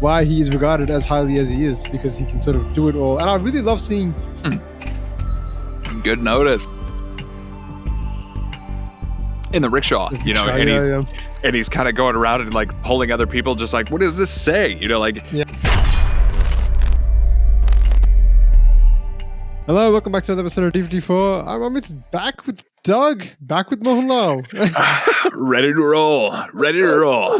why he is regarded as highly as he is, because he can sort of do it all. And I really love seeing... Good notice. In the rickshaw, and he's kind of going around and like pulling other people, just like, what does this say? Yeah. Hello, welcome back to another episode of DVD4. I'm Amit, back with Doug, back with Mohanlal. Ready to roll.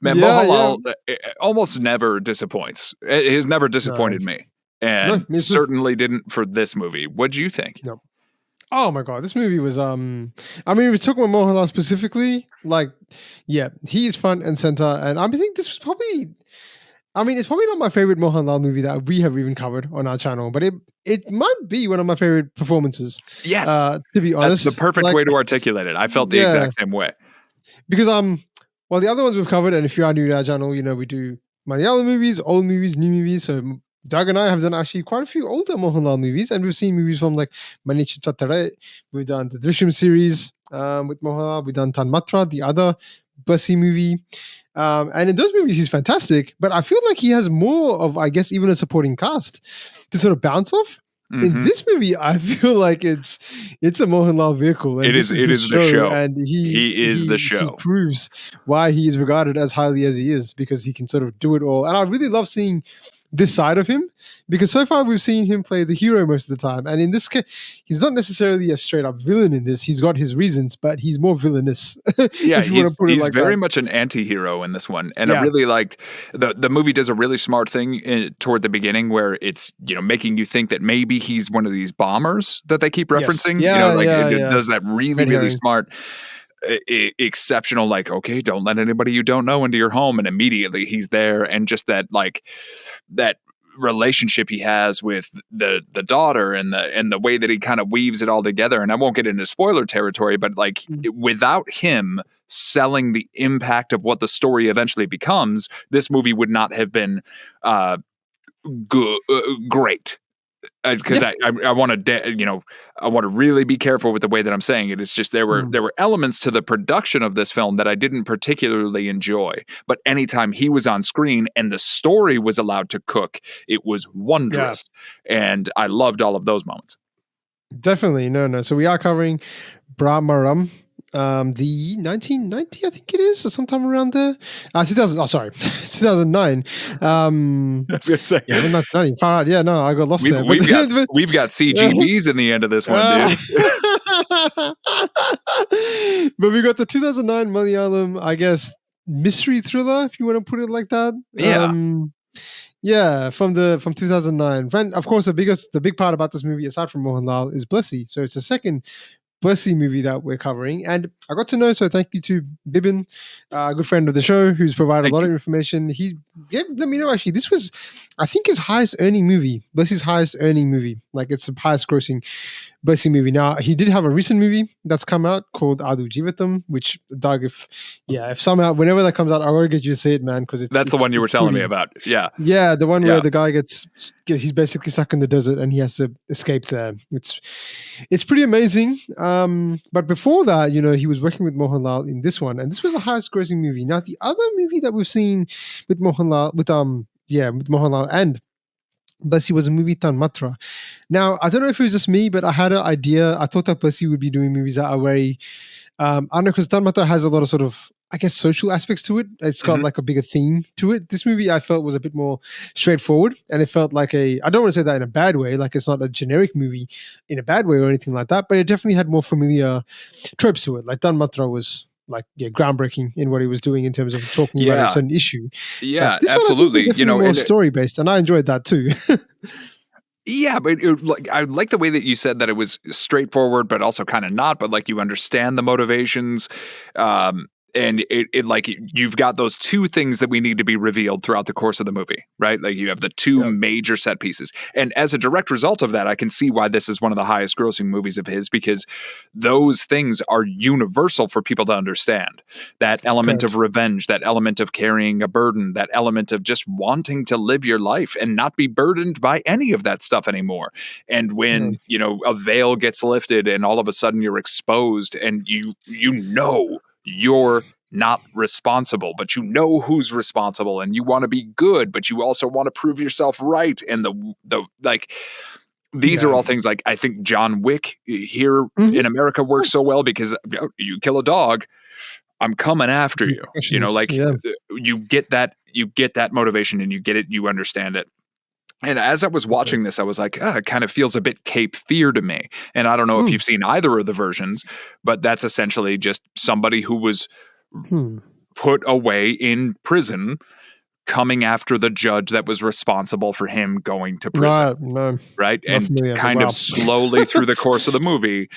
Man, Mohanlal almost never disappoints. He's never disappointed me. And certainly didn't for this movie. What do you think? No. Oh my God, this movie was, I mean, we're talking about Mohanlal specifically, he's front and center. And I think this was probably... it's probably not my favorite Mohanlal movie that we have even covered on our channel, but it might be one of my favorite performances. Yes. To be honest. That's the perfect way to articulate it. I felt the exact same way. Because, the other ones we've covered, and if you are new to our channel, we do Malayalam movies, old movies, new movies. So Doug and I have done actually quite a few older Mohanlal movies, and we've seen movies from like Manichi Chattare. We've done the Drishyam series with Mohanlal. We've done Tan Matra, the other Blessy movie. And in those movies, he's fantastic, but I feel like he has more of, I guess, even a supporting cast to sort of bounce off. Mm-hmm. In this movie, I feel like it's a Mohanlal vehicle. And it is the show. And he is the show. He proves why he is regarded as highly as he is, because he can sort of do it all. And I really love seeing this side of him, because so far we've seen him play the hero most of the time, and in this case he's not necessarily a straight up villain in this. He's got his reasons, but he's more villainous. Yeah, he's very much an anti-hero in this one, and I really liked the movie does a really smart thing toward the beginning where it's really think that maybe he's one of these bombers that they keep referencing. It does that really smart exceptional, like, okay, don't let anybody you don't know into your home, and immediately he's there. And just that that relationship he has with the daughter, and the way that he kind of weaves it all together. And I won't get into spoiler territory, but without him selling the impact of what the story eventually becomes, this movie would not have been great. Because I want to I want to really be careful with the way that I'm saying it. It's just there were elements to the production of this film that I didn't particularly enjoy, but anytime he was on screen and the story was allowed to cook, it was wondrous, and I loved all of those moments. Definitely. No. So we are covering Bhramaram. The 1990, I think it is, or sometime around there. 2009. I was gonna say, 1990. Far out. Yeah, no, I got lost there. We've got CGVs in the end of this one, dude. But we got the 2009 Malayalam, I guess, mystery thriller, if you want to put it like that. Yeah. From 2009. And of course, the big part about this movie, aside from Mohanlal, is Blessy. So it's the second Blessy movie that we're covering, and I got to know, so thank you to Bibin, a good friend of the show, who's provided a lot of information. He let me know, actually, this was, I think, his highest earning movie, Blessy's highest earning movie. Like, it's the highest grossing Blessy movie. Now, he did have a recent movie that's come out called Adu Jivatam, which, Doug, if somehow, whenever that comes out, I'll get you to see it, man, because that's the one you were telling me about. Yeah, the one where the guy he's basically stuck in the desert and he has to escape there. It's pretty amazing. But before that, he was working with Mohanlal in this one, and this was the highest grossing movie. Now, the other movie that we've seen with Mohanlal, with Mohanlal and Blessy, was a movie Tan Matra. Now, I don't know if it was just me, but I had an idea. I thought that Blessy would be doing movies that are very, I don't know, because Tan Matra has a lot of sort of, I guess, social aspects to it. It's got like a bigger theme to it. This movie, I felt, was a bit more straightforward, and it felt like I don't want to say that in a bad way, like it's not a generic movie in a bad way or anything like that, but it definitely had more familiar tropes to it. Like Tan Matra was groundbreaking in what he was doing in terms of talking about a certain issue. Yeah, absolutely. More story based, and I enjoyed that too. Yeah, but I like the way that you said that it was straightforward, but also kind of not. But you understand the motivations. And it like you've got those two things that we need to be revealed throughout the course of the movie, right? Like you have the two major set pieces. And as a direct result of that, I can see why this is one of the highest grossing movies of his, because those things are universal for people to understand. That element of revenge, that element of carrying a burden, that element of just wanting to live your life and not be burdened by any of that stuff anymore. And when, a veil gets lifted and all of a sudden you're exposed and you're not responsible, but you know who's responsible, and you want to be good, but you also want to prove yourself right. And the like, these are all things like I think John Wick here in America works so well because you kill a dog, I'm coming after you. You know, like you get that motivation and you get it, you understand it. And as I was watching this, I was like, it kind of feels a bit Cape Fear to me. And I don't know if you've seen either of the versions, but that's essentially just somebody who was put away in prison coming after the judge that was responsible for him going to prison. Right? And kind of slowly through the course of the movie,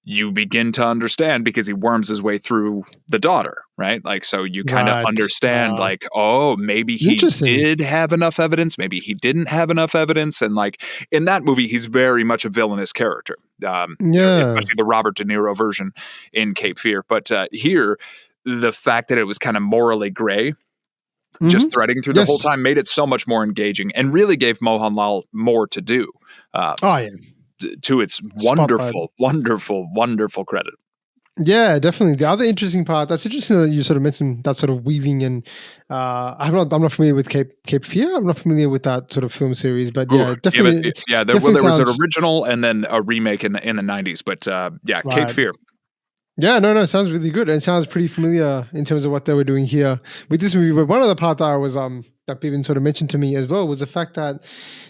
you begin to understand because he worms his way through the daughter, right? Like, so you kind of understand like, oh, maybe he did have enough evidence. Maybe he didn't have enough evidence. And like in that movie, he's very much a villainous character, especially the Robert De Niro version in Cape Fear. But here, the fact that it was kind of morally gray, just threading through the whole time made it so much more engaging and really gave Mohanlal more to do. To its wonderful credit. Yeah, definitely. The other interesting part, that's interesting that you sort of mentioned that sort of weaving, and I'm not familiar with Cape Fear. I'm not familiar with that sort of film series, but definitely. There was an original and then a remake in the 90s, but Cape Fear. Yeah, no, it sounds really good. And it sounds pretty familiar in terms of what they were doing here with this movie. But one of the part that was that Piven sort of mentioned to me as well was the fact that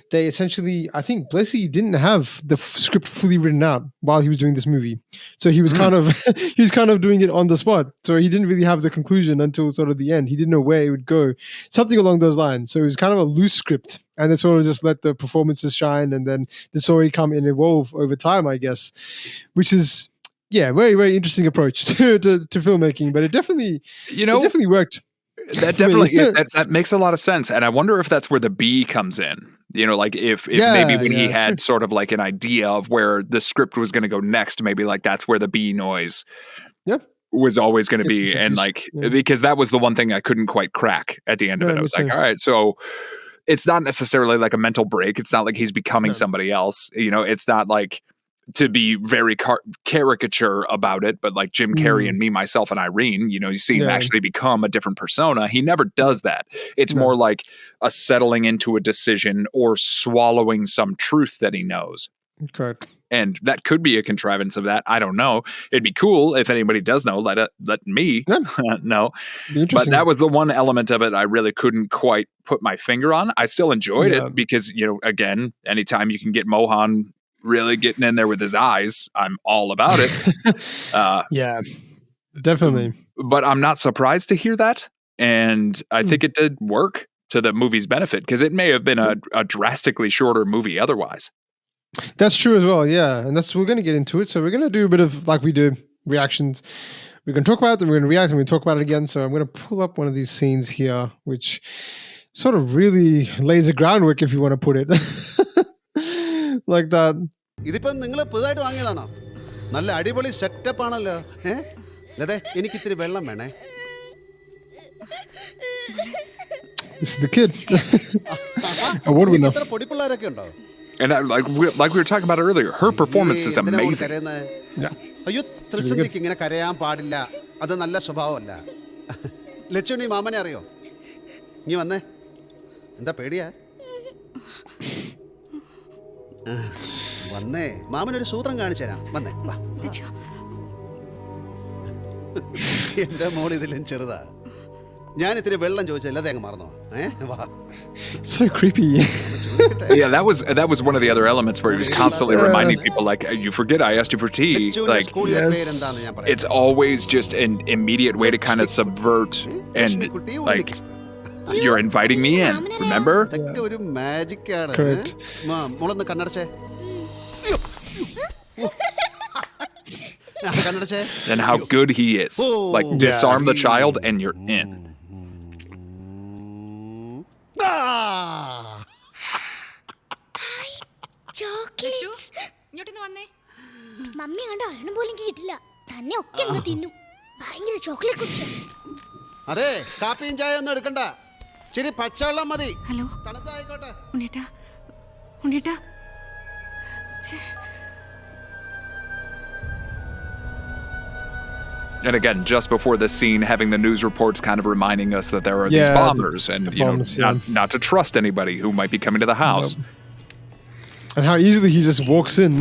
they essentially, I think Blessy didn't have the script fully written out while he was doing this movie. So he was kind of doing it on the spot. So he didn't really have the conclusion until sort of the end. He didn't know where it would go. Something along those lines. So it was kind of a loose script. And it sort of just let the performances shine and then the story come and evolve over time, I guess, which is very, very interesting approach to filmmaking, but it definitely worked. That definitely that makes a lot of sense, and I wonder if that's where the B comes in. You know, like if maybe when he had sort of like an idea of where the script was going to go next, maybe like that's where the B noise was always going to be, and like because that was the one thing I couldn't quite crack at the end of it. I was like, all right, so it's not necessarily like a mental break. It's not like he's becoming somebody else. You know, it's not like to be very caricature about it, but like Jim Carrey and Me, Myself, and Irene, you know, you see him actually become a different persona. He never does that. It's more like a settling into a decision or swallowing some truth that he knows. Correct. And that could be a contrivance of that. I don't know. It'd be cool if anybody does know, let me know. But that was the one element of it I really couldn't quite put my finger on. I still enjoyed it because, you know, again, anytime you can get Mohan really getting in there with his eyes, I'm all about it. Yeah, definitely. But I'm not surprised to hear that. And I think it did work to the movie's benefit because it may have been a drastically shorter movie otherwise. That's true as well, yeah. And we're going to get into it. So we're going to do a bit of, like we do, reactions. We're going to talk about it, then we're going to react, and we're going to talk about it again. So I'm going to pull up one of these scenes here, which sort of really lays the groundwork, if you want to put it. Like that. ഇതിപ്പം നിങ്ങൾ പുതുതായിട്ട് വാങ്ങിയതാണോ? നല്ല അടിപൊളി setup ആണല്ലോ. ലതേ, എനിക്ക് ഇത്തിരി വെള്ളം വേണേ. This is the kid. What do we know? ഇത്ര പൊടിപ്പിള്ളേരൊക്കെ ഉണ്ടോ? And like we were talking about earlier, her performance is amazing. അയ്യോ, ത്രിസന്ധിക്ക് ഇങ്ങനെ കരയാൻ പാടില്ല. അത് നല്ല സ്വഭാവമല്ല. ലച്ചുണ്ണി മാമനെ അറിയോ? നീ വന്നേ. എന്താ പേടിയാ? വന്നേ, മാമനൊരു സൂത്രം കാണിച്ചു തരാം. വന്നേ, വാ. എന്റെ മോൾ ഇതിലും ചെറുതാ. ഞാൻ ഇത്തിരി വെള്ളം ചോദിച്ചല്ല, അതേ അങ്ങ് മറന്നോ? വാ. So creepy. Yeah, that was one of the other elements where he was constantly reminding people, like, you forget I asked you for tea. Like, it's always just an immediate way to kind of subvert and like, you're inviting me in, remember? ഒരു magic ആണ്. മോളൊന്ന് കണ്ണടച്ചേ. And how good he is. Like, disarm the child and you're in. Chocolates. ഇങ്ങോട്ടൊന്ന് വന്നേ. Mummy കണ്ട ഒരെണ്ണം പോലും കിട്ടില്ല. തന്നെ ഒക്കെ അങ്ങ് തിന്നും. ഭയങ്കര ചോക്ലേറ്റ് കുടിച്ചു. അതെ, കാപ്പിയും ചായ ഒന്നും എടുക്കണ്ട. ശരി, പച്ചവെള്ളം മതി. Hello, തണുത്തായിക്കോട്ടെ. ഉണ്ണിയേട്ടാ. And again, just before this scene, having the news reports kind of reminding us that there are these bombers and bombs, not to trust anybody who might be coming to the house. Yep. And how easily he just walks in.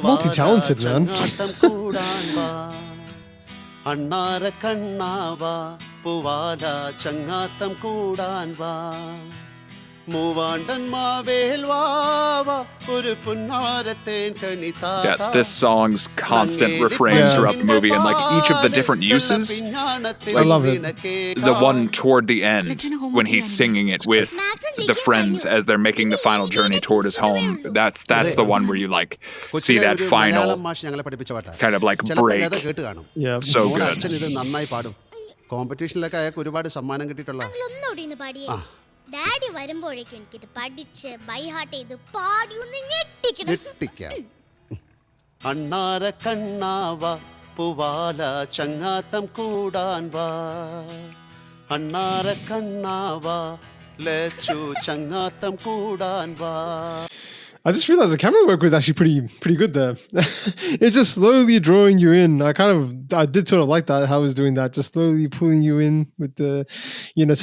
Multi-talented, man. അണ്ണാര കണ്ണാവാ പൂവാല ചങ്ങാത്തം കൂടാൻ വാ മൂവാണ്ടൻ മാവേൽ വാവാ ഒരു പുന്നാരത്തേൻ കനിതാ. Yeah, this song's constant refrain throughout the movie, and like each of the different uses. I love it. The one toward the end when he's singing it with the friends as they're making the final journey toward his home. That's the one where you like see that final kind of like break. Yeah, so good. അച്ഛൻ ഇത് നന്നായി പാടും. കോമ്പറ്റീഷനിലൊക്കെ അയാൾക്ക് ഒരുപാട് സമ്മാനം കിട്ടിയിട്ടുള്ള. Daddy വരുമ്പോഴേക്കും എനിക്കിത് പഠിച്ച് ബൈ ഹാർട്ട് ചെയ്ത് പാടി ഒന്ന് ഞെട്ടിക്കണം. അണ്ണാര കണ്ണാവാ പൂവാല ചങ്ങാത്തം കൂടാൻ വാ അണ്ണാര കണ്ണാവാ ലച്ചു ചങ്ങാത്തം കൂടാൻ വാ. I just realized the camera work was actually pretty good there. It's just slowly drawing you in. I did sort of like that, how it was doing that, just slowly pulling you in with the,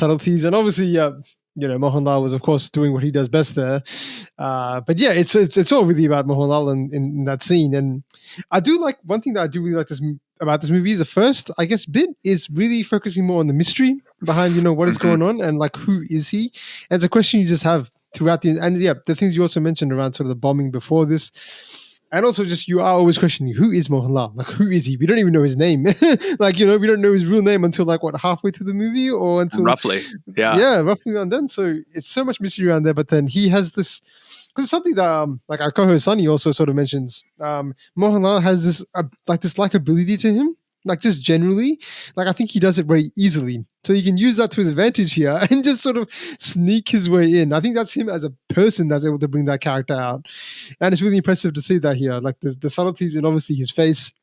subtleties. And obviously, Mohanlal was, of course, doing what he does best there. But yeah, it's all really about Mohanlal in that scene. And I do like, one thing that I do really like about this movie is the first, I guess, bit is really focusing more on the mystery behind, what is going on and like, who is he? And it's a question you just have throughout the things you also mentioned around sort of the bombing before this, and also just you are always questioning, who is Mohanlal? Like, who is he? We don't even know his name. Like, we don't know his real name until like halfway through the movie or until roughly, yeah, roughly around then. So it's so much mystery around there. But then he has this, because it's something that like our co-host Sunny also sort of mentions. Mohanlal has this this likability to him. Like just generally, like I think he does it very easily. So he can use that to his advantage here and just sort of sneak his way in. I think that's him as a person that's able to bring that character out. And it's really impressive to see that here. Like the subtleties in obviously his face,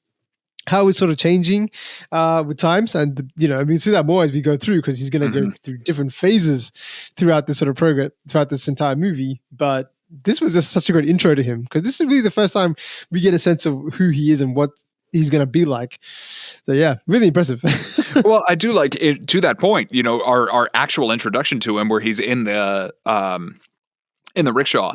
how it's sort of changing with times. And, we see that more as we go through because he's going to go through different phases throughout this sort of program, throughout this entire movie. But this was just such a great intro to him because this is really the first time we get a sense of who he is and what he's going to be like. So yeah, really impressive. Well, I do like it to that point, our actual introduction to him where he's in the rickshaw,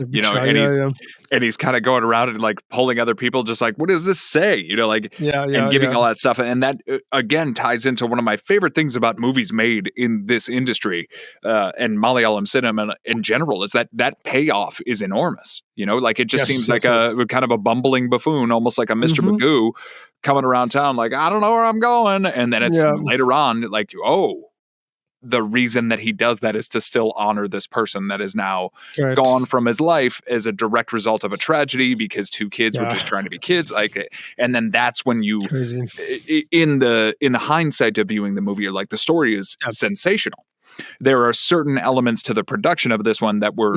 and he's kind of going around and like pulling other people just like, what does this say? And giving all that stuff. And that again ties into one of my favorite things about movies made in this industry and Malayalam cinema in general is that payoff is enormous. Like it just seems like a kind of a bumbling buffoon, almost like a Mr. Magoo coming around town like, I don't know where I'm going. And then it's later on like, the reason that he does that is to still honor this person that is now gone from his life as a direct result of a tragedy because two kids were just trying to be kids. Like, and then that's when you, in the hindsight of viewing the movie, you're like, the story is sensational. There are certain elements to the production of this one that were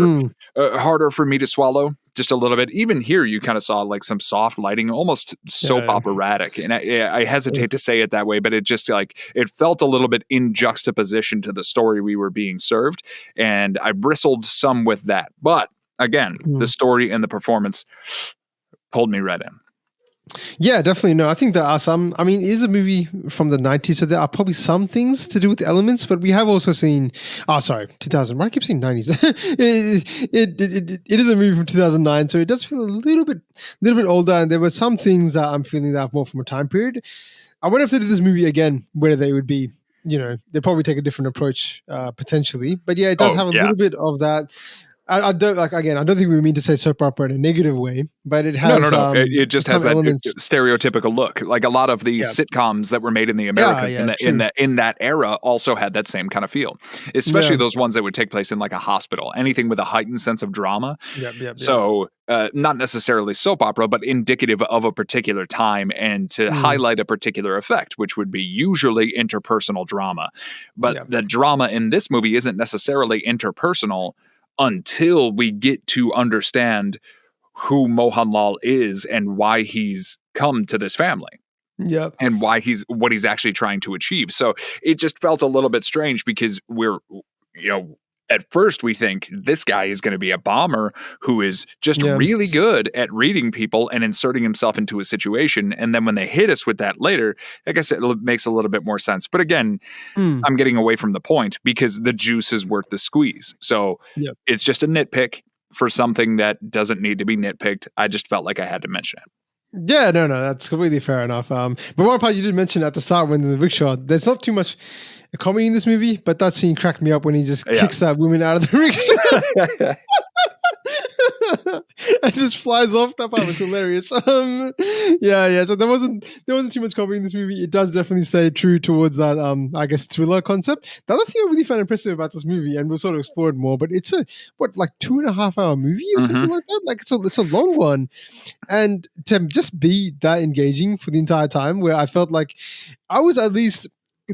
harder for me to swallow just a little bit. Even here, you kind of saw like some soft lighting, almost soap operatic. And I hesitate to say it that way, but it just like, it felt a little bit in juxtaposition to the story we were being served. And I bristled some with that. But again, the story and the performance pulled me right in. Yeah, definitely. No, I think there are some. I mean, it is a movie from the 90s, so there are probably some things to do with the elements, but we have also seen, 2000. Why do I keep saying 90s? It is a movie from 2009, so it does feel a little bit older, and there were some things that I'm feeling that are more from a time period. I wonder if they did this movie again, where they would be, they'd probably take a different approach, potentially. But yeah, it does have a little bit of that. I don't I don't think we mean to say soap opera in a negative way, but it has no. It just has that stereotypical look. Like a lot of these sitcoms that were made in the Americas in that era also had that same kind of feel, especially those ones that would take place in like a hospital, anything with a heightened sense of drama. So not necessarily soap opera, but indicative of a particular time and to highlight a particular effect, which would be usually interpersonal drama. But the drama in this movie isn't necessarily interpersonal until we get to understand who Mohanlal is and why he's come to this family. And why what he's actually trying to achieve. So it just felt a little bit strange because we're, at first we think this guy is going to be a bomber who is just really good at reading people and inserting himself into a situation. And then when they hit us with that later, I guess it makes a little bit more sense. But again, I'm getting away from the point because the juice is worth the squeeze. So it's just a nitpick for something that doesn't need to be nitpicked. I just felt like I had to mention it. Yeah, no, that's completely fair enough. But one part you did mention at the start when in the rickshaw, there's not too much comedy in this movie, but that scene cracked me up when he just kicks that woman out of the rickshaw. And just flies off. That part was hilarious. So there wasn't too much comedy in this movie. It does definitely stay true towards that I guess thriller concept. The other thing I really found impressive about this movie, and we'll sort of explore it more, but it's a 2.5 hour movie or something like that. Like it's a long one, and to just be that engaging for the entire time, where I felt like I was at least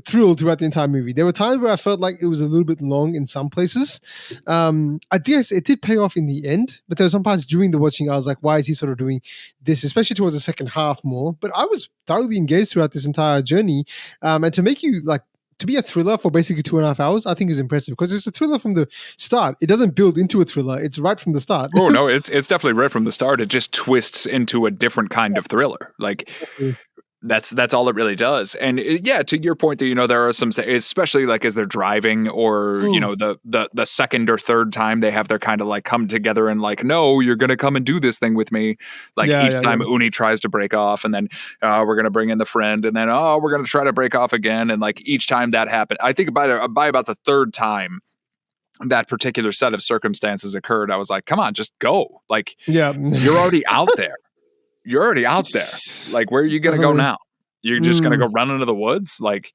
thrilled throughout the entire movie. There were times where I felt like it was a little bit long in some places. I guess it did pay off in the end, but there were some parts during the watching I was like, why is he sort of doing this, especially towards the second half more? But I was thoroughly engaged throughout this entire journey. And to make you like, to be a thriller for basically 2.5 hours, I think is impressive because it's a thriller from the start. It doesn't build into a thriller. It's right from the start. Oh no, it's definitely right from the start. It just twists into a different kind of thriller. Like that's all it really does. And to your point that, there are some, especially like as they're driving or, the second or third time they have their kind of like come together and like, no, you're going to come and do this thing with me. Like each time Uni tries to break off and then we're going to bring in the friend and then, we're going to try to break off again. And like each time that happened, I think by about the third time that particular set of circumstances occurred, I was like, come on, just go. Like, you're already out there. You're already out there. Like, where are you going to go now? You're just going to go run into the woods? Like,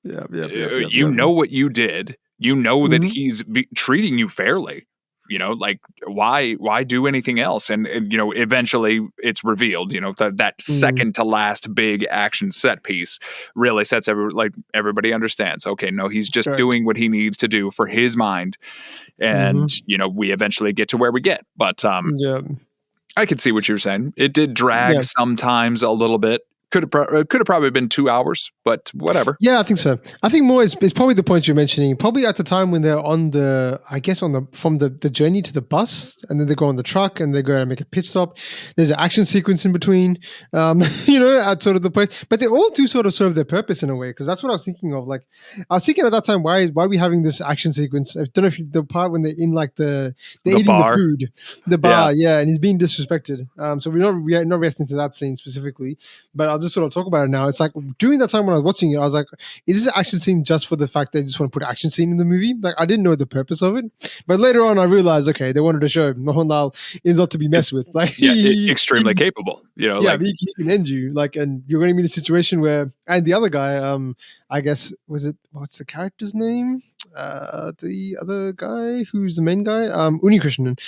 you know what you did. You know that he's treating you fairly. Like, why do anything else? And eventually it's revealed, that second to last big action set piece really sets everybody understands. Okay, no, he's just doing what he needs to do for his mind. And, we eventually get to where we get. But, I could see what you're saying. It did drag sometimes a little bit. Could have probably been 2 hours, but whatever. Yeah, I think so. I think more is probably the point you're mentioning. Probably at the time when they're from the journey to the bus, and then they go on the truck and they go and make a pit stop. There's an action sequence in between, at sort of the place. But they all do sort of serve their purpose in a way, because that's what I was thinking of. Like, I was thinking at that time, why are we having this action sequence? I don't know if the part when they're in like they're eating bar. the food, the bar, and he's being disrespected. So we're not reacting to that scene specifically, but I'll just sort of talk about it now. It's like during that time when I was watching it, I was like, is this an action scene just for the fact that they just want to put action scene in the movie? Like, I didn't know the purpose of it. But later on, I realized, okay, they wanted to show Mohanlal is not to be messed with. Like, extremely capable. He can end you. Like, and you're going to be in a situation where, and the other guy, I guess, what's the character's name? The other guy who's the main guy, Uni Krishnan.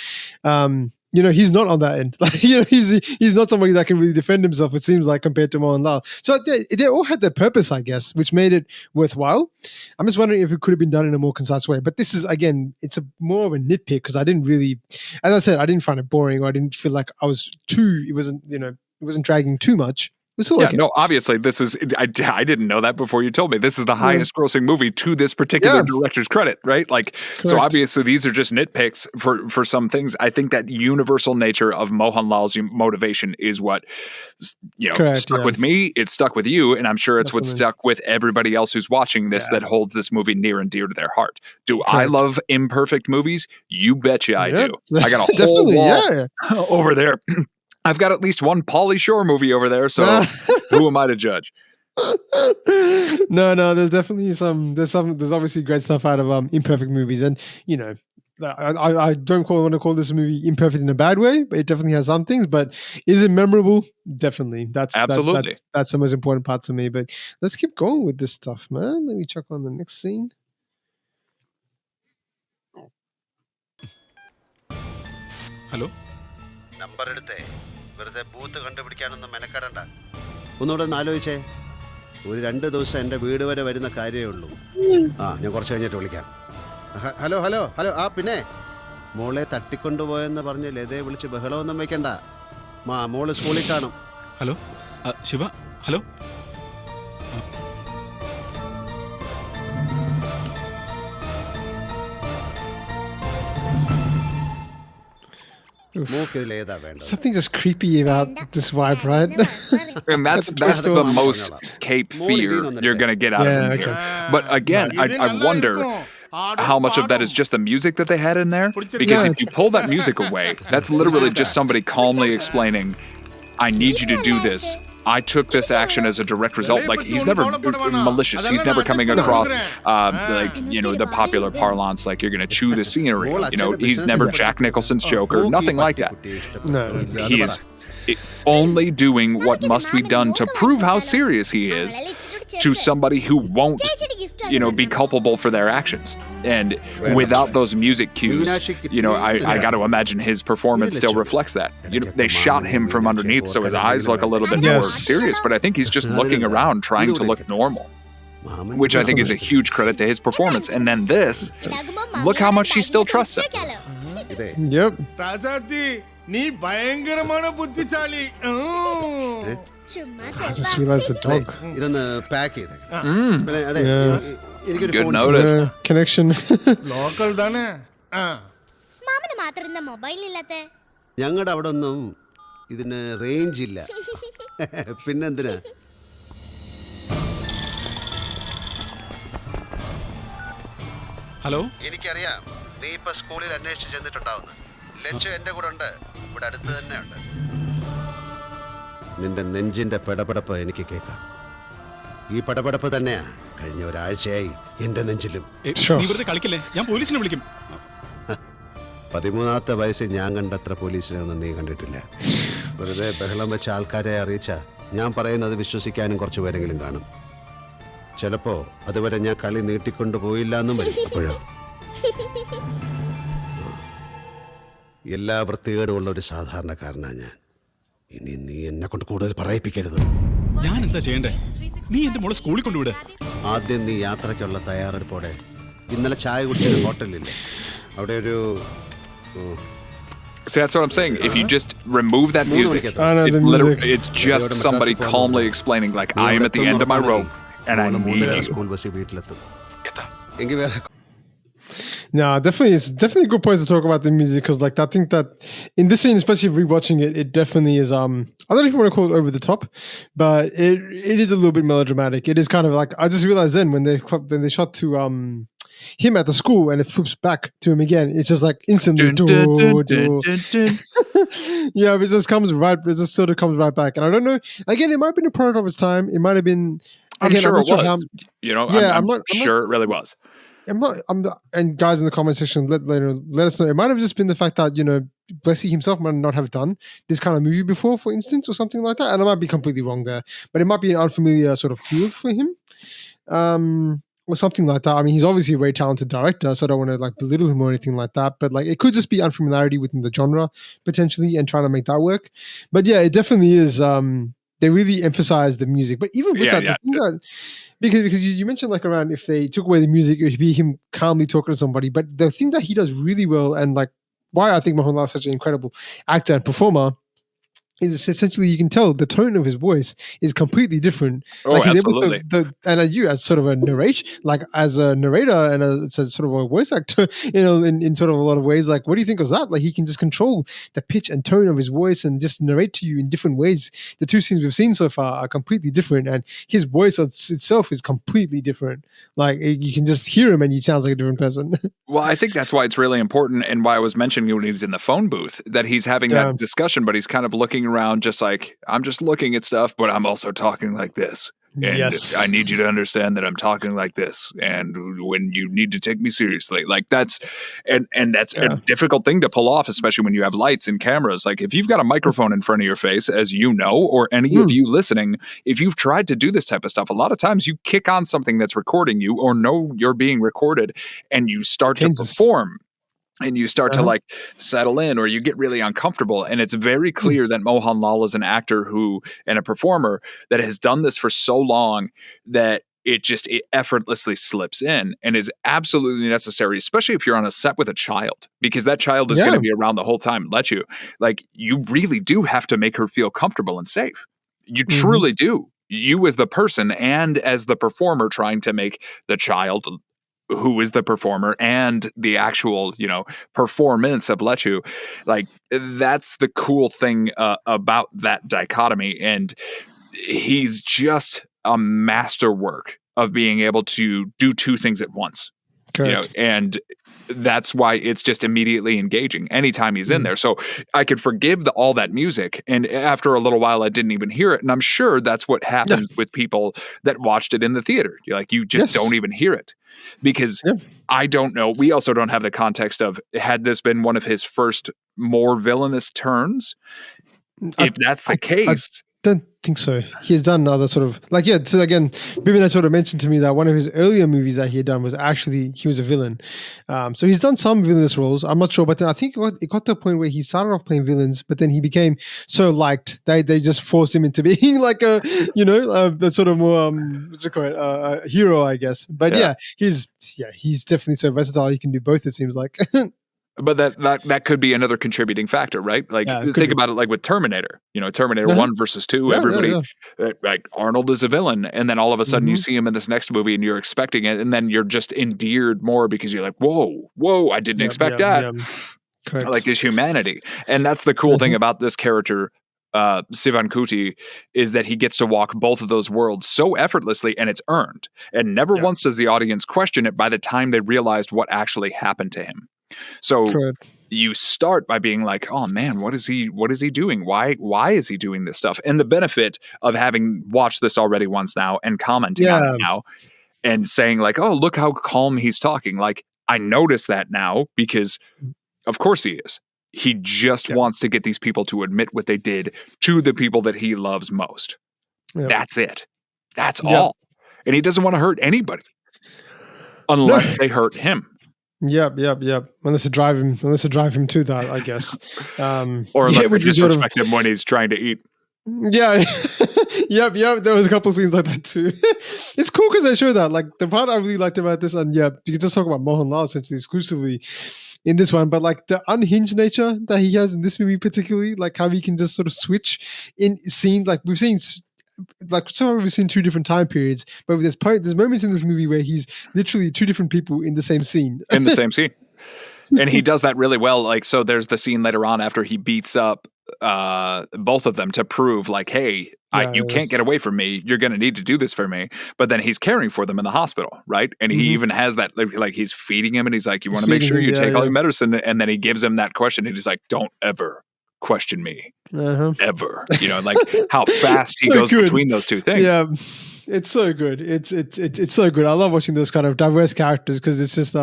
He's not on that end. Like, he's not somebody that can really defend himself, it seems like, compared to Mohanlal. So they all had their purpose, I guess, which made it worthwhile. I'm just wondering if it could have been done in a more concise way. But this is, again, it's more of a nitpick because I didn't really, as I said, I didn't find it boring, or I didn't feel like it wasn't dragging too much. No, obviously this is, I didn't know that before you told me. This is the highest grossing movie to this particular director's credit, right? Like, correct. So obviously these are just nitpicks for some things. I think that universal nature of Mohanlal's motivation is what, stuck with me. It's stuck with you. And I'm sure it's what's stuck with everybody else who's watching this that holds this movie near and dear to their heart. Do I love imperfect movies? You betcha I do. I got a whole wall over there. I've got at least one Pauly Shore movie over there, so who am I to judge? No, there's definitely there's obviously great stuff out of imperfect movies, and I don't want to call this a movie imperfect in a bad way, but it definitely has some things. But is it memorable? Definitely. That's absolutely that's the most important part to me. But let's keep going with this stuff, man. Let me check on the next scene. Hello. Number എടുത്തേ വെറുതെ booth കണ്ടുപിടിക്കാനൊന്നും മെനക്കെടണ്ട. ഒന്നുകൂടെ ഒന്ന് ആലോചിച്ചേ. ഒരു 2 ദിവസം എൻ്റെ വീട് വരെ വരുന്ന കാര്യമേ ഉള്ളൂ. ഞാൻ കുറച്ച് കഴിഞ്ഞിട്ട് വിളിക്കാം. ഹലോ പിന്നെ മോളെ തട്ടിക്കൊണ്ടുപോയെന്ന് പറഞ്ഞ് ലതയെ വിളിച്ച് ബഹളമൊന്നും വയ്ക്കണ്ട. മോള് സ്കൂളിൽ കാണും. ഹലോ ശിവ. ഹലോ. മൂക്കിലേതാ വേണ്ടത്? Something just creepy about this vibe, right? And that's the most Cape fear you're going to get out of him here. But again, I wonder how much of that is just the music that they had in there. Because if you pull that music away, that's literally just somebody calmly explaining, I need you to do this. I took this action as a direct result. Like, he's never malicious. He's never coming across, the popular parlance, like, you're going to chew the scenery. He's never Jack Nicholson's Joker. Nothing like that. No. He is only doing what must be done to prove how serious he is to somebody who won't, be culpable for their actions. And without those music cues, I got to imagine his performance still reflects that. They shot him from underneath, so his eyes look a little bit more serious, but I think he's just looking around trying to look normal, which I think is a huge credit to his performance. And then this, look how much she still trusts him. Yep. നീ ഭയങ്കരமான ബുദ്ധിശാലി. I just realized the dog. ഇതൊന്ന് pack ചെയ്തേ. Good notice. Connection. Local തന്നെ. മാമന് മാത്രം mobile ഇല്ലാത്തെ? ഞങ്ങളുടെ അവിടെ ഒന്നും ഇതിന് range ഇല്ല. പിന്നെന്തിനാ? ഹലോ, എനിക്കറിയാം നീ ഇപ്പൊ സ്കൂളിൽ അന്വേഷിച്ച് ചെന്നിട്ടുണ്ടാവുന്നു. ലച്ചു എന്റെ കൂടെ ഉണ്ട്, ഇവിടെ അടുത്ത് തന്നെ ഉണ്ട്. നിന്റെ നെഞ്ചിന്റെ പെടപെടപ്പ് എനിക്ക് കേൾക്കാം. ഈ പെടപെടപ്പ് തന്നെയാ കഴിഞ്ഞ ഒരാഴ്ചയായി എന്റെ നെഞ്ചിലും. കളിക്കല്ലേ, ഞാൻ പോലീസിനെ വിളിക്കും. 13ാമത്തെ വയസ്സിൽ ഞാൻ കണ്ടത്ര പോലീസിനെ ഒന്നും നീ കണ്ടിട്ടില്ല. വെറുതെ ബഹളം വെച്ച ആൾക്കാരെ അറിയിച്ച ഞാൻ പറയുന്നത് വിശ്വസിക്കാനും കുറച്ച് പേരെങ്കിലും കാണും. ചിലപ്പോ അതുവരെ ഞാൻ കളി നീട്ടിക്കൊണ്ടു പോയില്ല എന്നും വരും. അപ്പോഴോ എല്ലാ വൃത്തികേടുമുള്ള ഒരു സാധാരണക്കാരനാ ഞാൻ. ഇനി നീ എന്നെ കൊണ്ട് കൂടുതൽ പറയിപ്പിക്കരുത്. ഞാൻ എന്താ ചെയ്യണ്ടേ? നീ എന്റെ മോളെ സ്കൂളിൽ കൊണ്ടുവിട്. ആദ്യം നീ യാത്രയ്ക്കുള്ള തയ്യാറെടുപ്പോടെ. ഇന്നലെ ചായ കുടിച്ചൊരു ഹോട്ടലില്ലേ, അവിടെ ഒരു See, that's what I'm saying. If you just remove that music, it's just somebody calmly explaining, like, I am at the end of my rope and I need you. School ബസ്സിൽ വീട്ടിലെത്തും. എങ്കിൽ വേറെ No, definitely, it's definitely a good point to talk about the music because, like, I think that in this scene, especially rewatching it, it definitely is. I don't know if you want to call it over the top, but it is a little bit melodramatic. It is kind of like, I just realized then when they shot to him at the school and it flips back to him again, it's just like instantly. Yeah, it just comes right. It just sort of comes right back, and I don't know. Again, it might have been a product of its time. It might have been. I'm sure it was. I'm not sure it really was. And guys in the comment section, let us know. It might have just been the fact that, Blessy himself might not have done this kind of movie before, for instance, or something like that. And I might be completely wrong there, but it might be an unfamiliar sort of field for him, or something like that. I mean, he's obviously a very talented director, so I don't want to like belittle him or anything like that. But like, it could just be unfamiliarity within the genre potentially, and trying to make that work. But yeah, it definitely is. They really emphasize the music, but even with the thing that, because you mentioned like around if they took away the music, it would be him calmly talking to somebody. But the thing that he does really well, and like why I think Mohanlal is such an incredible actor and performer, is essentially you can tell the tone of his voice is completely different. Oh, like he's absolutely. able to, and you as sort of a as a narrator and as sort of a voice actor, in sort of a lot of ways. Like, what do you think of that? Like, he can just control the pitch and tone of his voice and just narrate to you in different ways. The two scenes we've seen so far are completely different, and his voice itself is completely different. Like, you can just hear him and he sounds like a different person. Well, I think that's why it's really important, and why I was mentioning when he's in the phone booth, that he's having that discussion, but he's kind of looking around just like, I'm just looking at stuff, but I'm also talking like this. And I need you to understand that I'm talking like this. And when you need to take me seriously, like that's a difficult thing to pull off, especially when you have lights and cameras. Like, if you've got a microphone in front of your face, as you know, or any of you listening, if you've tried to do this type of stuff, a lot of times you kick on something that's recording you or know you're being recorded and you start to perform. And you start to like settle in, or you get really uncomfortable. And it's very clear that Mohanlal is an actor and a performer that has done this for so long that it effortlessly slips in and is absolutely necessary, especially if you're on a set with a child, because that child is going to be around the whole time. You really do have to make her feel comfortable and safe. You truly do. You as the person and as the performer trying to make the child who is the performer and the actual, performance of Lechu. Like, that's the cool thing about that dichotomy. And he's just a masterwork of being able to do two things at once. Correct. And that's why it's just immediately engaging anytime he's in there. So I could forgive all that music, and after a little while I didn't even hear it, and I'm sure that's what happens with people that watched it in the theater. You just don't even hear it, because I don't know, we also don't have the context of, had this been one of his first more villainous turns, if that's the case. Don't think so. He's done other sort of so again, Bimina sort of mentioned to me that one of his earlier movies that he had done was actually he was a villain. So he's done some villainous roles. I'm not sure, but then I think it got to a point where he started off playing villains, but then he became so liked they just forced him into being like a the sort of more what's it called, a hero, I guess. But he's definitely so versatile. He can do both. It seems like. But that could be another contributing factor, right? Like, think about it like with Terminator. Terminator 1 versus 2, everybody, like, Arnold is a villain, and then all of a sudden you see him in this next movie and you're expecting it, and then you're just endeared more because you're like, whoa, I didn't expect that. Correct. Like, his humanity. And that's the cool thing about this character, Sivan Kuti, is that he gets to walk both of those worlds so effortlessly, and it's earned. And never once does the audience question it by the time they realized what actually happened to him. So you start by being like, oh man, what is he doing? Why is he doing this stuff? And the benefit of having watched this already once now and commenting on it now and saying like, oh, look how calm he's talking. Like, I notice that now because of course he is. He just wants to get these people to admit what they did to the people that he loves most. That's it. That's all. And he doesn't want to hurt anybody unless they hurt him. Yep. Unless to drive him to that, I guess. Or unless they disrespect him when he's trying to eat. Yeah. Yep. There was a couple scenes like that too. It's cool because they show that. Like, the part I really liked about this, and you can just talk about Mohanlal essentially exclusively in this one, but like the unhinged nature that he has in this movie particularly, like how he can just sort of switch in scenes. Like, we've seen two different time periods, but there's moments in this movie where he's literally two different people in the same scene. And he does that really well. Like, so there's the scene later on after he beats up both of them to prove like, hey, you can't get away from me. You're going to need to do this for me. But then he's caring for them in the hospital, right? And he even has that, like he's feeding him and he's like, you want to make sure you take all your medicine. And then he gives him that question and he's like, don't ever question me ever, like how fast he goes between those two things. Yeah, it's so good. It's so good. I love watching those kind of diverse characters because it's just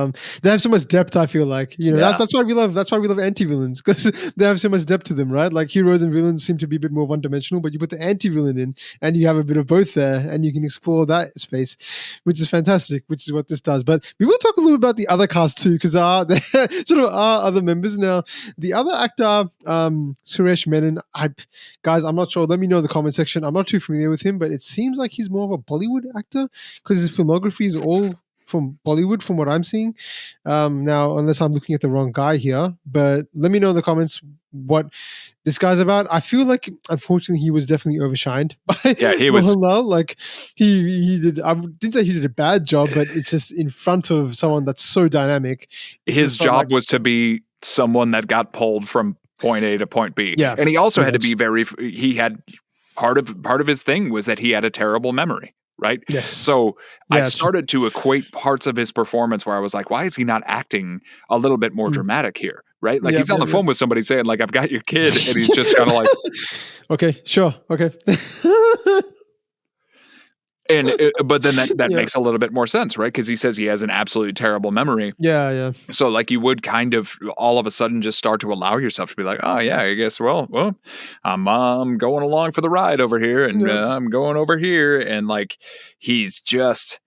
they have so much depth. I feel like that's why we love anti-villains, because they have so much depth to them, right? Like, heroes and villains seem to be a bit more one-dimensional, but you put the anti-villain in and you have a bit of both there, and you can explore that space, which is fantastic, which is what this does. But we will talk a little bit about the other cast too, because there sort of are other members now. The other actor, Suresh Menon, guys, I'm not sure. Let me know in the comment section. I'm not too familiar with him, but it seems like he's more of a Bollywood actor because his filmography is all from Bollywood, from what I'm seeing. Now, unless I'm looking at the wrong guy here, but let me know in the comments what this guy's about. I feel like, unfortunately, he was definitely overshined by he was. Mohanlal. Like, he did. I didn't say he did a bad job, but it's just in front of someone that's so dynamic. His job was to be someone that got pulled from point A to point B. Yeah, and he also had to be he had part of his thing was that he had a terrible memory, right? Yes. So I started to equate parts of his performance where I was like, why is he not acting a little bit more dramatic here, right? Like, he's on the phone with somebody saying like, I've got your kid, and he's just kind of like, okay, sure, okay. And but then that makes a little bit more sense, right? Because he says he has an absolutely terrible memory. Yeah. So like, you would kind of all of a sudden just start to allow yourself to be like, oh yeah, I guess well, I'm going along for the ride over here, and I'm going over here, and like, he's just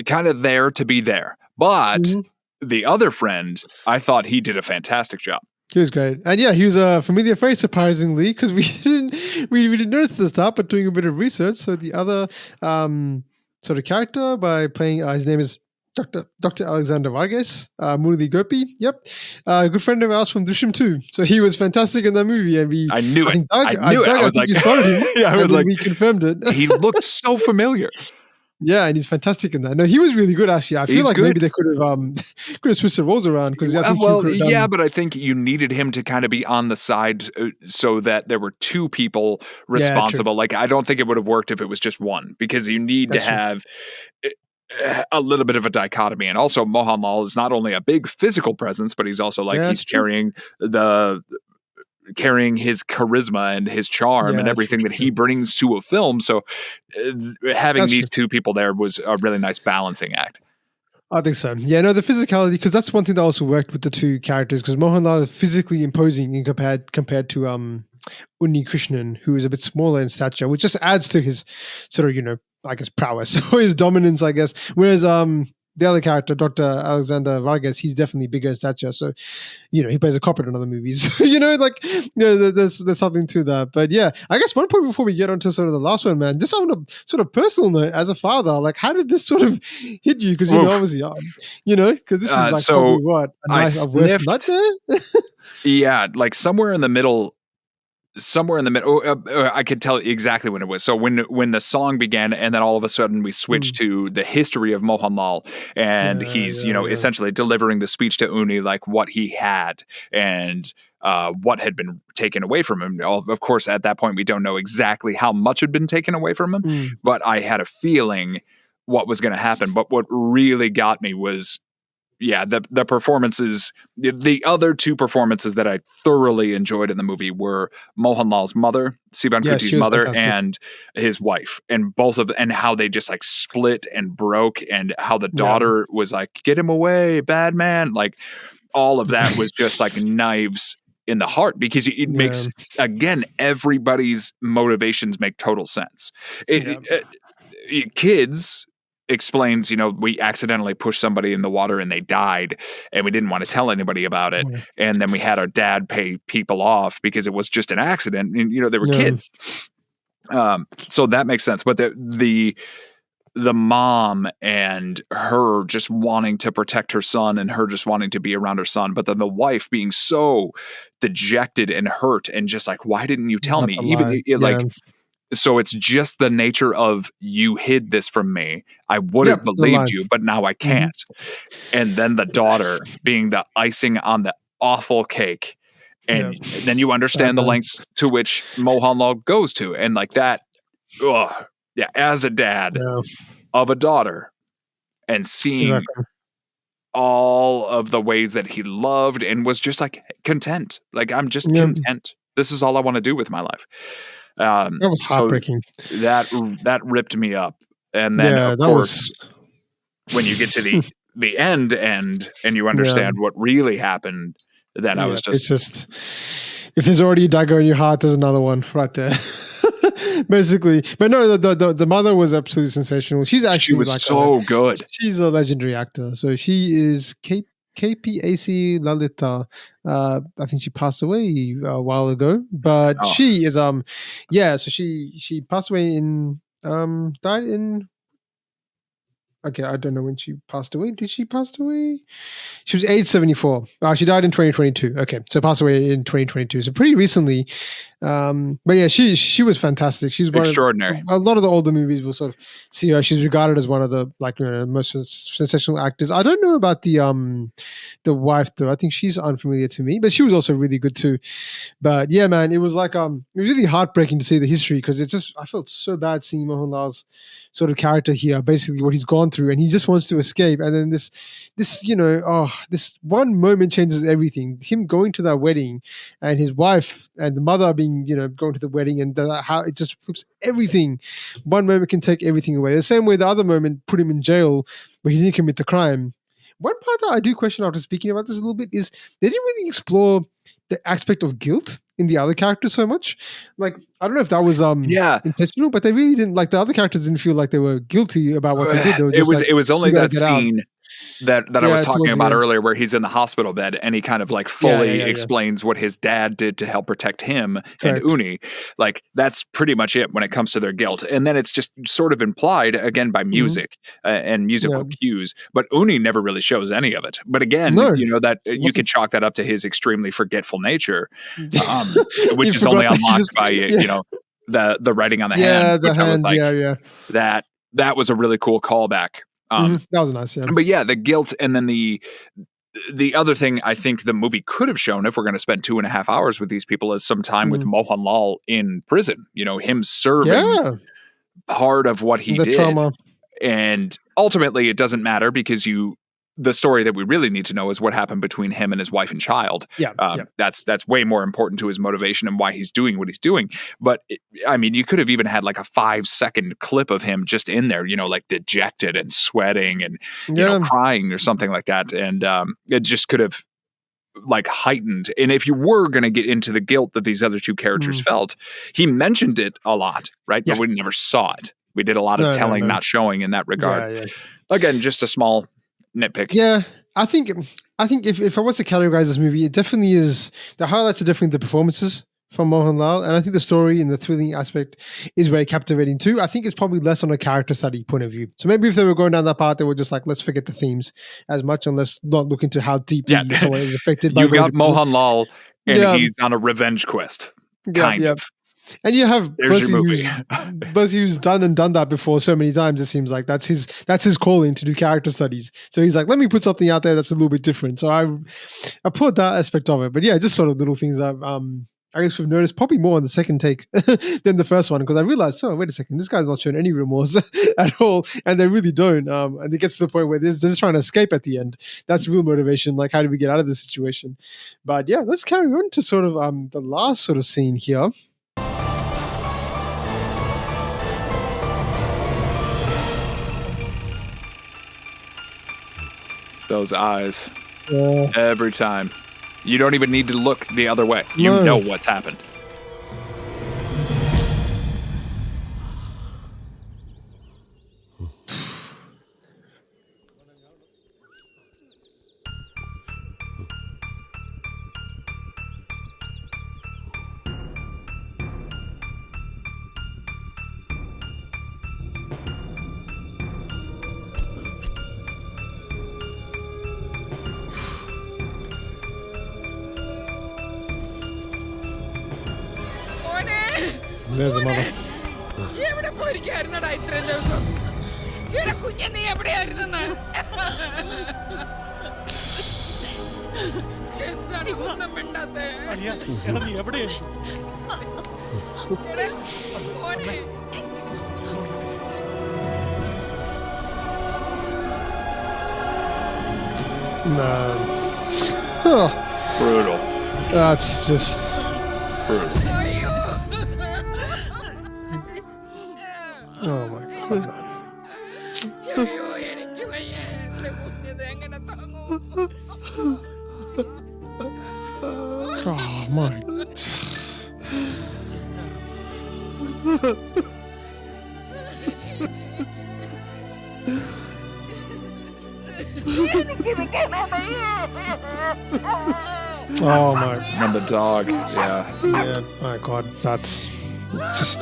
kind of there to be there. But the other friend, I thought he did a fantastic job. He was great. And he was a familiar face, surprisingly, because we didn't notice at the start, but doing a bit of research. So the other sort of character by playing, his name is Dr. Alexander Vargas, Murali Gopy. Yep. A good friend of ours from Drishyam 2. So he was fantastic in that movie. And I knew it. I was like, you spotted him. I was like, we confirmed it. He looked so familiar. Yeah, and he's fantastic in that. No, he was really good actually. I feel like maybe they could have switched the roles around because I think but I think you needed him to kind of be on the side so that there were two people responsible. Like I don't think it would have worked if it was just one, because you need to have a little bit of a dichotomy. And also Mohanlal is not only a big physical presence, but he's also like he's carrying his charisma and his charm and everything that he brings to a film. So having these two people there was a really nice balancing act. I think so. Yeah, no, the physicality, because that's one thing that also worked with the two characters, because Mohanlal is physically imposing compared to Unni Krishnan, who is a bit smaller in stature, which just adds to his sort of, I guess, prowess or his dominance, I guess. Whereas the other character, Dr. Alexander Vargas, he's definitely bigger in stature. So, he plays a cop in other movies. There's something to that. But yeah, I guess one point before we get onto sort of the last one, man, just on a sort of personal note, as a father, like how did this sort of hit you? Because, obviously, because this is like probably what? A worse nightmare? Yeah, like somewhere in the middle, I could tell exactly when it was. So when the song began, and then all of a sudden we switched to the history of Mohanlal, and he's essentially delivering the speech to Unni, like what he had and what had been taken away from him. Of course, at that point we don't know exactly how much had been taken away from him, but I had a feeling what was going to happen. But what really got me was the performances. The other two performances that I thoroughly enjoyed in the movie were Mohanlal's mother, Sivan Kutti's mother, fantastic. And his wife, and and how they just like split and broke, and how the daughter was like, "Get him away, bad man!" Like all of that was just like knives in the heart, because it makes again everybody's motivations make total sense. Kids explains, we accidentally pushed somebody in the water and they died, and we didn't want to tell anybody about it. And then we had our dad pay people off because it was just an accident, and they were kids. So that makes sense. But the mom and her just wanting to protect her son, and her just wanting to be around her son, but then the wife being so dejected and hurt and just like, why didn't you tell me? So it's just the nature of, you hid this from me. I would have believed you, but now I can't. And then the daughter being the icing on the awful cake. And then you understand the lengths to which Mohanlal goes to. And like that, as a dad of a daughter, and seeing all of the ways that he loved and was just like content. Like, I'm just content. This is all I want to do with my life. That was heartbreaking. So that ripped me up. And then of course, when you get to the end and you understand what really happened, then I was just, it's just, if there's already a dagger in your heart, there's another one right there. Basically. But no, the mother was absolutely sensational. She was like so good. She's a legendary actor. So she is KPAC Lalitha. I think she passed away a while ago, but she is so she passed away in died in, okay, I don't know when she passed away. Did she pass away? She was age 74. She died in 2022. Okay, so passed away in 2022. So pretty recently. But yeah, she was fantastic. She's extraordinary. A lot of the older movies will sort of see her. She's regarded as one of the most sensational actors. I don't know about the wife though. I think she's unfamiliar to me, but she was also really good too. But yeah, man, it was like it was really heartbreaking to see the history, because I felt so bad seeing Mohanlal's sort of character here, basically what he's gone through, and he just wants to escape. And then this this one moment changes everything. Him going to that wedding, and his wife and the mother being, going to the wedding, and how it just flips everything. One moment can take everything away. The same way the other moment put him in jail, where he didn't commit the crime. One part that I do question after speaking about this a little bit is they didn't really explore the aspect of guilt in the other characters so much. Like, I don't know if that was intentional, but they really didn't, like, the other characters didn't feel like they were guilty about what they did. They were just it was only that scene that I was talking about earlier, where he's in the hospital bed and he kind of like fully explains what his dad did to help protect him and Unni. Like, that's pretty much it when it comes to their guilt. And then it's just sort of implied again by music and musical cues, but Unni never really shows any of it. But again, that you could chalk that up to his extremely forgetful nature, which is only unlocked by the writing on the hand. The hand, that that was a really cool callback. That was nice, yeah. But yeah, the guilt, and then the other thing I think the movie could have shown, if we're going to spend 2.5 hours with these people, is some time with Mohanlal in prison. Him serving part of what he did. Trauma. And ultimately, it doesn't matter because the story that we really need to know is what happened between him and his wife and child. That's way more important to his motivation and why he's doing what he's doing. But you could have even had like a 5-second clip of him just in there, like dejected and sweating and crying or something like that. And it just could have like heightened. And if you were going to get into the guilt that these other two characters felt, he mentioned it a lot, right? But we never saw it. We did a lot of telling, not showing in that regard. Again, just a small nitpick. Yeah, I think if I was to categorize this movie, it definitely is, the highlights are definitely the performances from Mohanlal, and I think the story and the thrilling aspect is very captivating too. I think it's probably less on a character study point of view. So maybe if they were going down that path, they were just like, let's forget the themes as much and let's not look into how deeply someone is affected by you got Mohanlal and he's on a revenge quest. Kind of. And you have Blessy who's done that before so many times. It seems like that's his calling, to do character studies. So he's like, let me put something out there that's a little bit different. So I applaud that aspect of it. But yeah, just sort of little things that I guess we've noticed probably more on the second take than the first one, because I realized, wait a second, this guy's not showing any remorse at all, and they really don't. And it gets to the point where they're just trying to escape at the end. That's real motivation. Like, how do we get out of this situation? But yeah, let's carry on to sort of the last sort of scene here. Those eyes. Every time. You don't even need to look the other way. You know what's happened. There's the mother. എവിടെ പോയിരിക്കായിരുന്നടാ ഇത്രയും ദിവസം? എടാ കുഞ്ഞെ, നീ എവിടെയായിരുന്നെന്ന്? എന്താണ് ഒന്നും മിണ്ടാത്തെ? നീ എവിടെയായിരുന്നു? എടാ മോനെ. Brutal. That's just brutal. Oh my God. Oh my. Oh my. And the dog. Yeah. My God, that's just.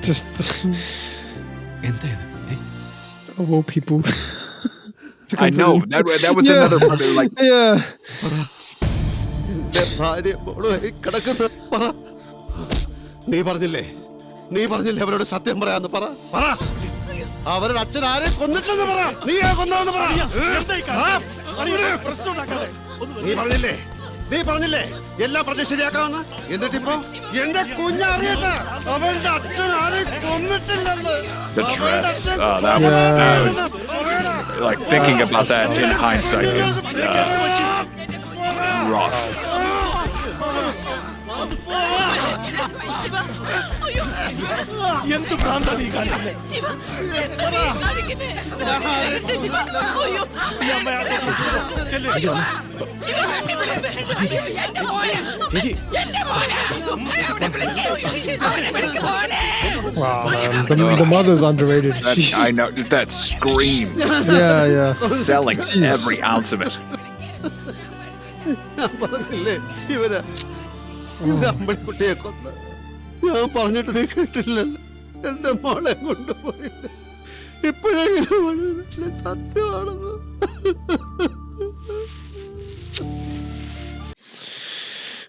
Just of all people. I know that was another part of like നീ പറഞ്ഞില്ലേ അവരോട് സത്യം പറയാന്ന് പറ അവരുടെ അച്ഛൻ ആരെ കൊന്നിട്ടെന്ന് പറ. നീ പറഞ്ഞില്ലേ എല്ലാം പറഞ്ഞ് ശരിയാക്കാമെന്ന്. എന്നിട്ടിപ്പോ എന്റെ കുഞ്ഞറിയട്ടെ അവളുടെ അച്ഛൻ ആരെ കൊന്നിട്ടില്ലെന്ന്. The dress. That was like thinking about that in hindsight is rough. എന്ത് ഭ്രാന്താ നീ കാണിക്കുന്നേ? Wow, man. The mother's underrated. I know that scream. Yeah. Selling every ounce of it. ഇവരെ അമ്പടിക്കുട്ടിയെ കൊന്ന് ഞാൻ പറഞ്ഞിട്ട് നീ കേട്ടില്ലല്ലോ. എന്റെ മോളെ കൊണ്ടുപോയില്ല. എപ്പോഴെങ്കിലും സത്യമാണെന്ന്.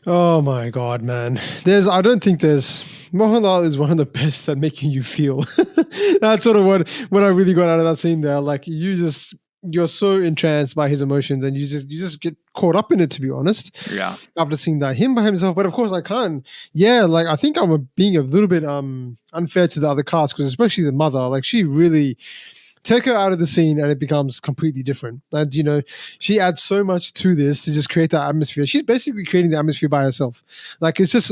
Oh my God, man. I don't think Mohanlal is one of the best at making you feel. That's sort of what I really got out of that scene there. Like you're so entranced by his emotions and you just get caught up in it, to be honest. Yeah. After seeing that him by himself. But of course I can't. Yeah, like I think I'm being a little bit unfair to the other cast, because especially the mother, like she really take her out of the scene and it becomes completely different. And, you know, she adds so much to this to just create that atmosphere. She's basically creating the atmosphere by herself. Like, it's just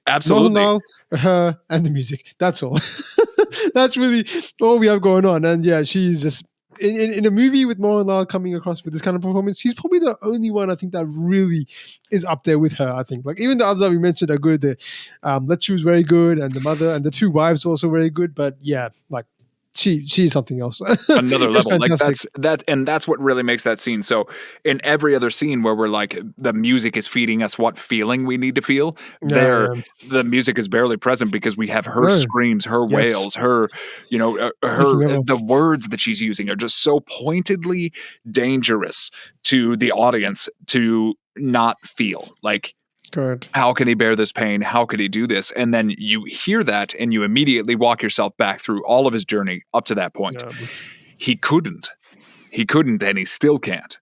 absolutely Mohanlal, her, and the music. That's all. That's really all we have going on. And yeah, she's just in a movie with Mohanlal coming across with this kind of performance, she's probably the only one I think that really is up there with her. I think, like, even the others that we mentioned are good. The Letchu was very good, and the mother and the two wives also very good. But yeah, like, she's something else. Another level. Like that's what really makes that scene. So in every other scene where we're like, the music is feeding us what feeling we need to feel, the music is barely present because we have her screams, her wails, her, you know, the words that she's using are just so pointedly dangerous to the audience to not feel. Like, good. How can he bear this pain? How could he do this? And then you hear that and you immediately walk yourself back through all of his journey up to that point. Yeah. He couldn't, and he still can't.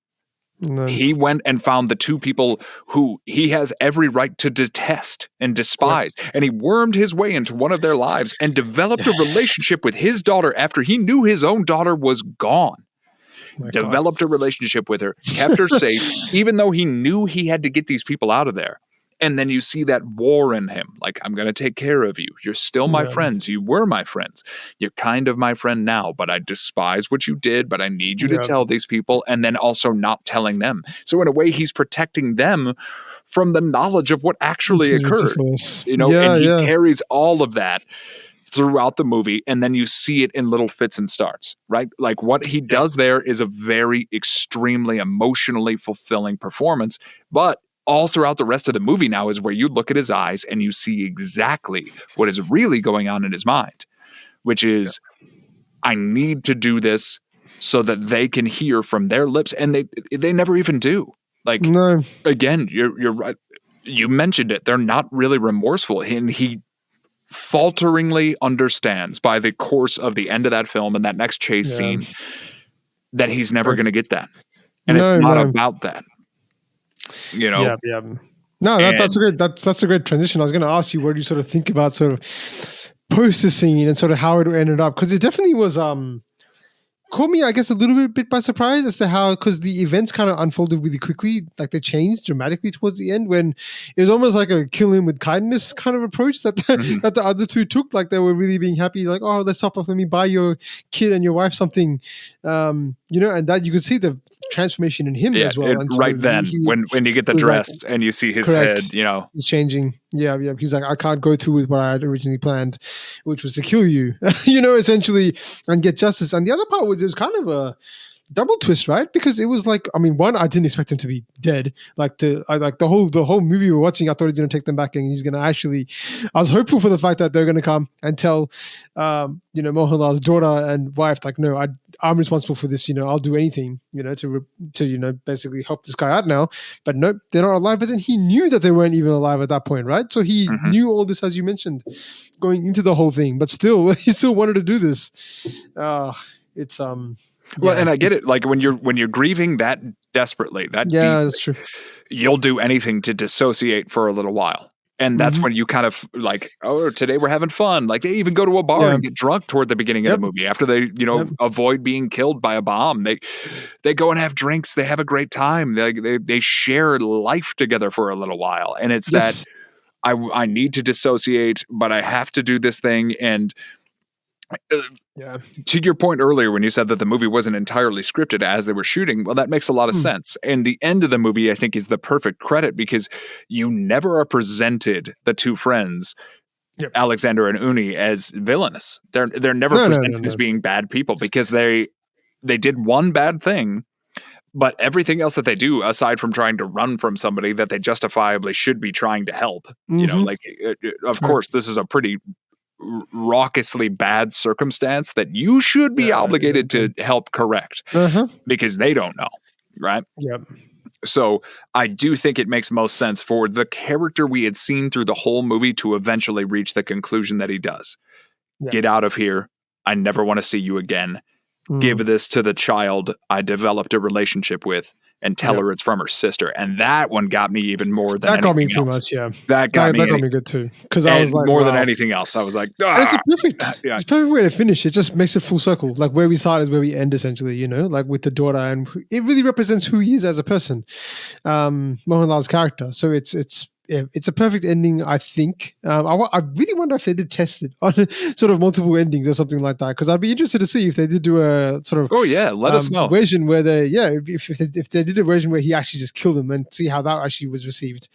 No. He went and found the two people who he has every right to detest and despise. Yeah. And he wormed his way into one of their lives and developed a relationship with his daughter after he knew his own daughter was gone. Developed a relationship with her, kept her safe, even though he knew he had to get these people out of there. And then you see that war in him. Like, I'm going to take care of you. You're still my friends. You were my friends. You're kind of my friend now, but I despise what you did, but I need you to tell these people, and then also not telling them. So in a way, he's protecting them from the knowledge of what actually occurred. Ridiculous. You know, and he carries all of that throughout the movie, and then you see it in little fits and starts, right? Like, what he does there is a very extremely emotionally fulfilling performance, but all throughout the rest of the movie now is where you look at his eyes and you see exactly what is really going on in his mind, which is, I need to do this so that they can hear from their lips, and they never even do. Like, again, you're right. You mentioned it. They're not really remorseful, and he falteringly understands by the course of the end of that film and that next chase scene that he's never going to get that, and it's not about that. You know, No, that's a great transition. I was going to ask you, what do you sort of think about sort of post the scene and sort of how it ended up? Because it definitely was caught me, I guess, a little bit by surprise as to how, because the events kind of unfolded really quickly, like they changed dramatically towards the end, when it was almost like a kill him with kindness kind of approach that that the other two took. Like, they were really being happy, like, oh, let's top off, let me buy your kid and your wife something, you know, and that you could see the transformation in him as well. And right then, when you get the dress and you see his head, you know, it's changing. Yeah. He's like, I can't go through with what I had originally planned, which was to kill you, you know, essentially, and get justice. And the other part was, it was kind of a double twist, right? Because it was like, I mean, one, I didn't expect him to be dead. Like, the whole movie we were watching, I thought he's going to take them back and he's going to actually. I was hopeful for the fact that they're going to come and tell, you know, Mohanlal's daughter and wife, like, no, I'm responsible for this. You know, I'll do anything, you know, to you know, basically help this guy out now. But nope, they're not alive. But then he knew that they weren't even alive at that point, right? So he knew all this, as you mentioned, going into the whole thing. But still, he still wanted to do this. It's Well, and I get it. Like, when you're grieving that desperately, that deeply, that's true. You'll do anything to dissociate for a little while. And that's when you kind of like, oh, today we're having fun. Like, they even go to a bar and get drunk toward the beginning of the movie after they, you know, avoid being killed by a bomb. They go and have drinks. They have a great time. They share life together for a little while. And it's that I need to dissociate, but I have to do this thing. And to your point earlier, when you said that the movie wasn't entirely scripted as they were shooting, well, that makes a lot of sense. And the end of the movie, I think, is the perfect credit, because you never are presented the two friends, Alexander and Uni, as villainous. They're never presented as being bad people, because they did one bad thing, but everything else that they do, aside from trying to run from somebody that they justifiably should be trying to help, you know, like, of course, this is a pretty raucously bad circumstance that you should be obligated to help correct because they don't know, right? Yep. So I do think it makes most sense for the character we had seen through the whole movie to eventually reach the conclusion that he does. Yep. Get out of here. I never want to see you again. Give this to the child I developed a relationship with and tell her it's from her sister. And that one got me even more than that got me anything pretty else. much, yeah. That got me good too. Because I was like, more wow. than anything else, I was like, and it's a perfect way to finish. It just makes it full circle. Like where we start is where we end, essentially, you know, like with the daughter, and it really represents who he is as a person, Mohanlal's character. So it's a perfect ending, I think. I really wonder if they did test it on sort of multiple endings or something like that, because I'd be interested to see if they did do a sort of let us know version where if they did a version where he actually just killed him and see how that actually was received.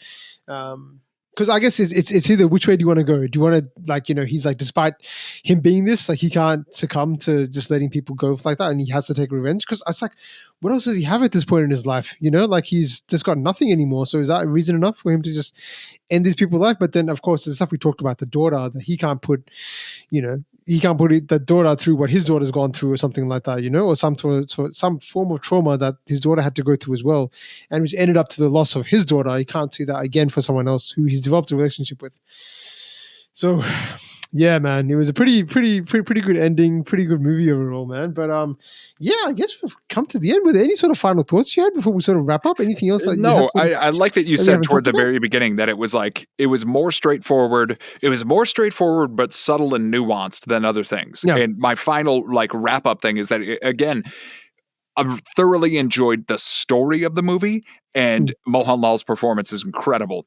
Because I guess it's either which way do you want to go? Do you want to, like, you know, he's like, despite him being this, like, he can't succumb to just letting people go like that, and he has to take revenge? Because I was like, what else does he have at this point in his life? You know, like, he's just got nothing anymore. So is that reason enough for him to just end these people's life? But then, of course, the stuff we talked about, the daughter, that he can't put, you know, the daughter through what his daughter's gone through or something like that, you know, or some form of trauma that his daughter had to go through as well, and which ended up to the loss of his daughter. He can't see that again for someone else who he's developed a relationship with. So, yeah, man, it was a pretty good ending, pretty good movie overall, man. But yeah, I guess we've come to the end. Were there any sort of final thoughts you had before we sort of wrap up? Anything else? No, I like that you said toward the very beginning that it was like, it was more straightforward. It was more straightforward, but subtle and nuanced than other things. Yeah. And my final like wrap up thing is that, again, I thoroughly enjoyed the story of the movie, and Mohanlal's performance is incredible.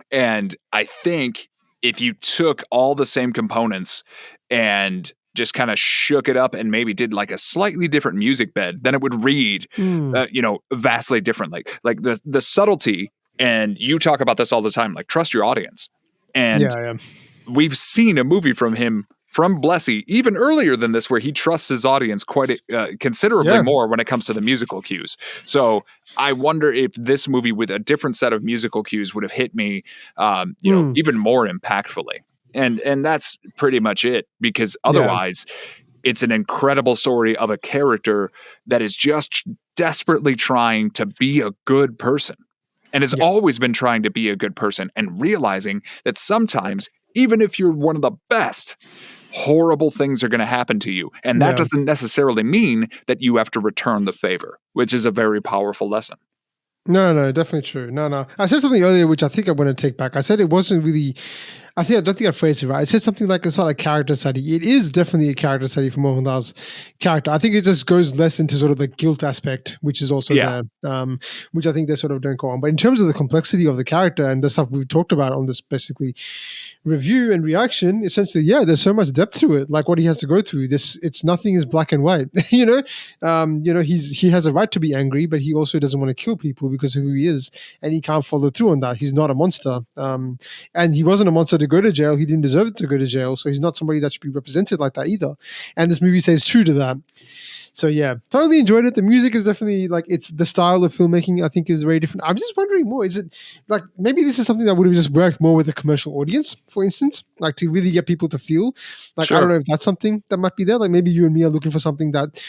And I think if you took all the same components and just kind of shook it up and maybe did like a slightly different music bed, then it would read, you know, vastly differently. Like the subtlety, and you talk about this all the time, like trust your audience. And we've seen a movie from him, from Blessy, even earlier than this, where he trusts his audience quite considerably more when it comes to the musical cues. So I wonder if this movie with a different set of musical cues would have hit me, you know, even more impactfully. And that's pretty much it, because otherwise it's an incredible story of a character that is just desperately trying to be a good person, and has always been trying to be a good person, and realizing that sometimes, even if you're one of the best, horrible things are going to happen to you. And that doesn't necessarily mean that you have to return the favor, which is a very powerful lesson. No, definitely true. No. I said something earlier, which I think I'm going to take back. I said it wasn't really, I don't think I phrased it right. I said something like it's not a character study. It is definitely a character study for Mohanlal's character. I think it just goes less into sort of the guilt aspect, which is also there, which I think they sort of don't go on. But in terms of the complexity of the character and the stuff we've talked about on this basically review and reaction, essentially, there's so much depth to it. Like what he has to go through. It's nothing is black and white. You know, he has a right to be angry, but he also doesn't want to kill people because of who he is, and he can't follow through on that. He's not a monster, and he wasn't a monster to go to jail. He didn't deserve to go to jail, so he's not somebody that should be represented like that either. And this movie stays true to that. So yeah, thoroughly enjoyed it. The music is definitely like, it's the style of filmmaking, I think, is very different. I'm just wondering more, is it like, maybe this is something that would have just worked more with a commercial audience, for instance, like to really get people to feel like, I don't know if that's something that might be there. Like maybe you and me are looking for something that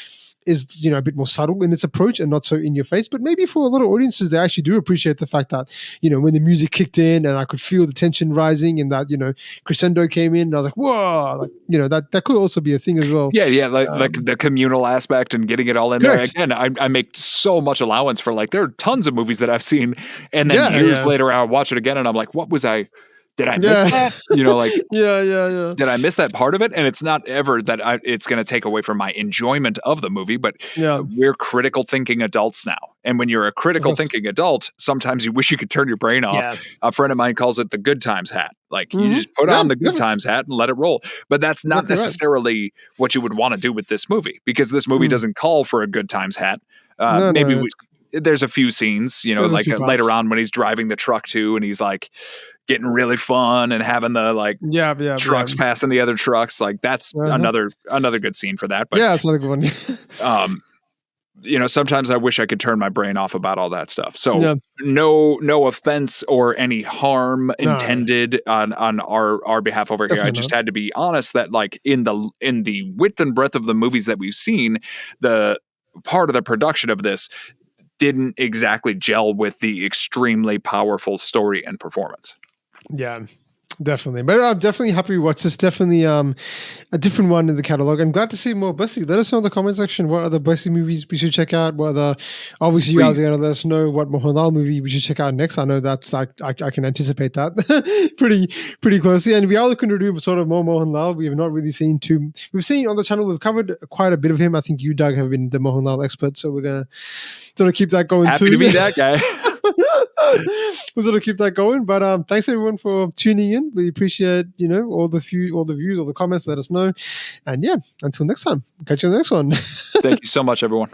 is, you know, a bit more subtle in its approach and not so in your face. But maybe for a lot of audiences, they actually do appreciate the fact that, you know, when the music kicked in and I could feel the tension rising and that, you know, crescendo came in and I was like, whoa, like, you know, that could also be a thing as well. Yeah, like the communal aspect and getting it all in there. Again, I make so much allowance for, like, there are tons of movies that I've seen, and then years later I watch it again and I'm like, what was did I miss that? You know, like, did I miss that part of it? And it's not ever that it's going to take away from my enjoyment of the movie, but we're critical thinking adults now. And when you're a critical thinking adult, sometimes you wish you could turn your brain off. Yeah. A friend of mine calls it the good times hat. Like, you just put on the good times hat and let it roll. But that's not necessarily what you would want to do with this movie, because this movie doesn't call for a good times hat. There's a few scenes, you know, like later on when he's driving the truck too, and he's like getting really fun and having the like trucks passing the other trucks. Like that's another good scene for that. But it's another good one. sometimes I wish I could turn my brain off about all that stuff. So no offense or any harm intended on our behalf over here. I just had to be honest that like in the width and breadth of the movies that we've seen, the part of the production of this didn't exactly gel with the extremely powerful story and performance. Yeah. Definitely. But I'm definitely happy we watched this. Definitely a different one in the catalog. I'm glad to see more Blessy. Let us know in the comment section what other Blessy movies we should check out. Obviously you guys are going to let us know what Mohanlal movie we should check out next. I know that's I can anticipate that pretty closely. And we are looking to do sort of more Mohanlal. We have not really seen we've seen on the channel, we've covered quite a bit of him. I think you, Doug, have been the Mohanlal expert. So we're going to sort of keep that going too. Happy to be that guy. We'll sort of keep that going, but thanks everyone for tuning in. We appreciate all the views, all the comments. Let us know, and until next time, catch you on the next one. Thank you so much, everyone.